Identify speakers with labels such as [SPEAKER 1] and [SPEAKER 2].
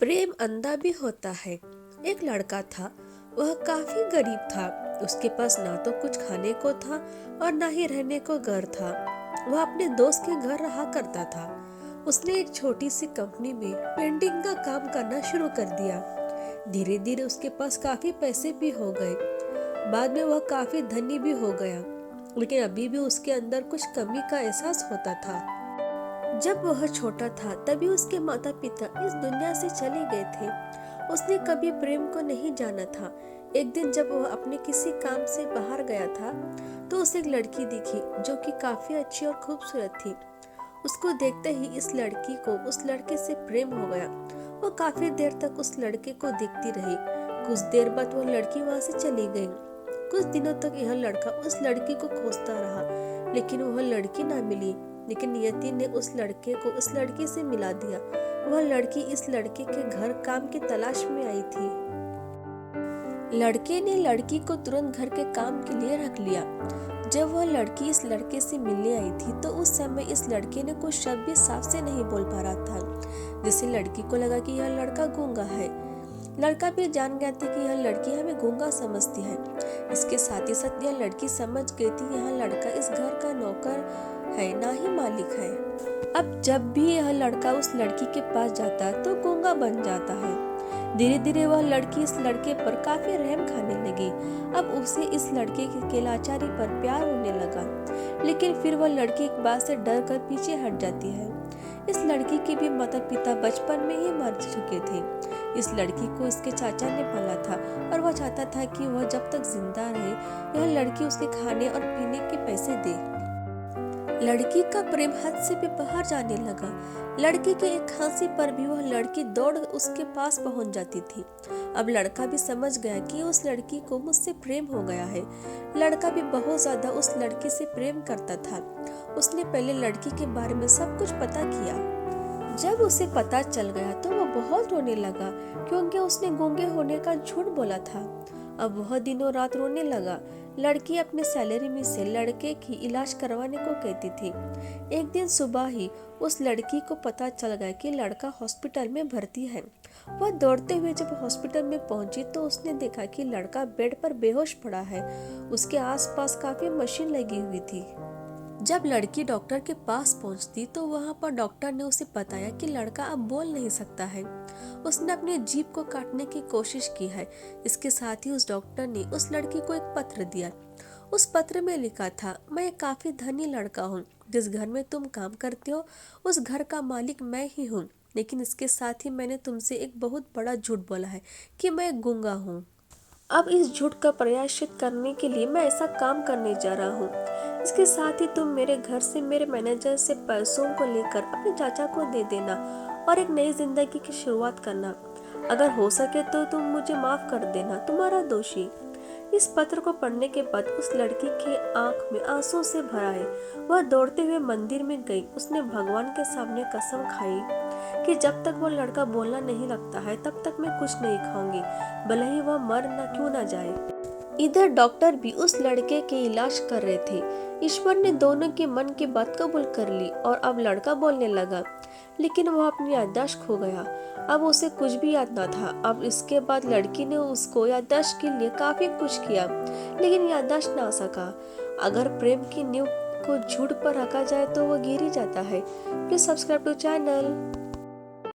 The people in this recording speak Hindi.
[SPEAKER 1] प्रेम अंधा भी होता है। एक लड़का था। वह काफी गरीब था। उसके पास ना तो कुछ खाने को था और ना ही रहने को घर था। वह अपने दोस्त के घर रहा करता था। उसने एक छोटी सी कंपनी में पेंटिंग का काम करना शुरू कर दिया। धीरे धीरे उसके पास काफी पैसे भी हो गए। बाद में वह काफी धनी भी हो गया, लेकिन अभी भी उसके अंदर कुछ कमी का एहसास होता था। जब वह छोटा था तभी उसके माता पिता इस दुनिया से चले गए थे। उसने कभी प्रेम को नहीं जाना था। एक दिन जब वह अपने किसी काम से बाहर गया था तो उसे एक लड़की दिखी जो कि काफी अच्छी और खूबसूरत थी। उसको देखते ही इस लड़की को उस लड़के से प्रेम हो गया। वो काफी देर तक उस लड़के को देखती रही। कुछ देर बाद वो लड़की वहां से चली गई। कुछ दिनों तक यह लड़का उस लड़की को खोजता रहा, लेकिन वह लड़की ना मिली। लेकिन नियति ने उस लड़के को उस लड़की से मिला दिया। वह लड़की इस लड़के के घर काम की तलाश में आई थी। लड़के ने लड़की को तुरंत घर के काम के लिए रख लिया। जब वह लड़की इस लड़के से मिलने आई थी तो उस समय इस लड़के ने कुछ शब्द भी साफ से नहीं बोल पा रहा था, जिससे लड़की को लगा कि यह लड़का गूंगा है। लड़का भी जान गया था कि यह लड़की हमें गूंगा समझती है। इसके साथ ही साथ यह लड़की समझ गई थी यह लड़का इस घर का नौकर है, ना ही मालिक है। अब जब भी यह लड़का उस लड़की के पास जाता है तो गूंगा बन जाता है। धीरे धीरे वह लड़की इस लड़के पर काफी रहम खाने लगी। अब उसे इस लड़के के लाचारी पर प्यार होने लगा, लेकिन फिर वह लड़की एक बात से डर कर पीछे हट जाती है। इस लड़की के भी माता पिता बचपन में ही मर चुके थे। इस लड़की को इसके चाचा ने पाला था और वह चाहता था कि वह जब तक जिंदा रहे यह लड़की उसके खाने और पीने के पैसे दे। लड़की का प्रेम हद से भी बाहर जाने लगा। लड़के के एक खांसी पर भी वह लड़की दौड़ उसके पास पहुंच जाती थी। अब लड़का भी समझ गया कि उस लड़की को मुझसे प्रेम हो गया है। लड़का भी बहुत ज्यादा उस लड़की से प्रेम करता था। उसने पहले लड़की के बारे में सब कुछ पता किया। जब उसे पता चल गया तो वह बहुत रोने लगा, क्योंकि उसने गूंगे होने का झूठ बोला था। अब वह दिनों रात रोने लगा। लड़की अपने सैलरी में से लड़के की इलाज करवाने को कहती थी। एक दिन सुबह ही उस लड़की को पता चल गया कि लड़का हॉस्पिटल में भर्ती है। वह दौड़ते हुए जब हॉस्पिटल में पहुंची तो उसने देखा कि लड़का बेड पर बेहोश पड़ा है। उसके आसपास काफी मशीन लगी हुई थी। जब लड़की डॉक्टर के पास पहुंचती तो वहां पर डॉक्टर ने उसे बताया कि लड़का अब बोल नहीं सकता है। उसने अपनी जीभ को काटने की कोशिश की है। इसके साथ ही उस डॉक्टर ने उस लड़की को एक पत्र दिया। उस पत्र में लिखा था, मैं एक काफी धनी लड़का हूँ। जिस घर में तुम काम करते हो उस घर का मालिक मैं ही हूँ, लेकिन इसके साथ ही मैंने तुमसे एक बहुत बड़ा झूठ बोला है कि मैं गूंगा हूँ। अब इस झूठ का प्रायश्चित करने के लिए मैं ऐसा काम करने जा रहा हूँ। इसके साथ ही तुम मेरे घर से मेरे मैनेजर से पैसों को लेकर अपने चाचा को दे देना और एक नई जिंदगी की शुरुआत करना। अगर हो सके तो तुम मुझे माफ कर देना, तुम्हारा दोषी। इस पत्र को पढ़ने के बाद उस लड़की के आंख में आंसू से भर आए। वह दौड़ते हुए मंदिर में गई। उसने भगवान के सामने कसम खाई कि जब तक वो लड़का बोलना नहीं लगता है तब तक मैं कुछ नहीं खाऊंगी, भले ही वह मर न क्यों ना जाए। इधर डॉक्टर भी उस लड़के के इलाज कर रहे थे। ईश्वर ने दोनों के मन की बात कबूल कर ली और अब लड़का बोलने लगा, लेकिन वह अपनी याददाश्त खो गया। अब उसे कुछ भी याद न था। अब इसके बाद लड़की ने उसको याददाश्त के लिए काफी कुछ किया, लेकिन याददाश्त ना सका। अगर प्रेम की नींव को झूठ पर रखा जाए तो वह गिर ही जाता है। Please subscribe to channel.